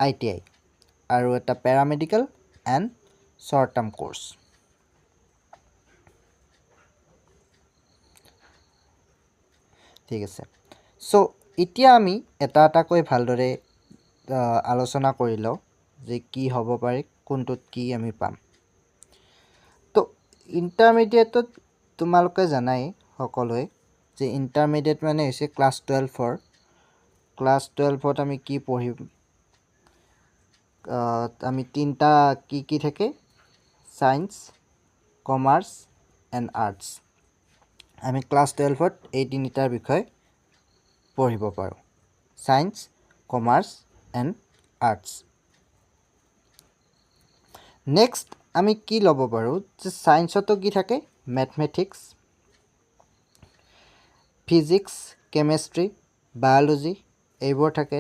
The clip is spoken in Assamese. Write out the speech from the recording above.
ITI আৰু এটা paramedical and short term course. ঠিক আছে, চ' এতিয়া আমি এটা এটাকৈ ভালদৰে আলোচনা কৰি লওঁ যে কি হ'ব পাৰে, কোনটোত কি আমি পাম। তো ইণ্টাৰমিডিয়েটত তোমালোকে জানাই সকলোৱে যে ইণ্টাৰমিডিয়েট মানে হৈছে ক্লাছ 12ৰ। ক্লাছ 12ত আমি কি পঢ়িম, আমি তিনিটা কি থাকে, ছায়েন্স, কমাৰ্চ এণ্ড আৰ্টছ। আমি ক্লাছ 12ত এই তিনিটাৰ বিষয়ে পঢ়িব পাৰোঁ, science, commerce and arts. Next আমি কি ল'ব পাৰোঁ যে ছায়েন্সতো কি থাকে, মেথমেটিক্স, ফিজিক্স, কেমেষ্ট্ৰি, বায়'লজি এইবোৰ থাকে।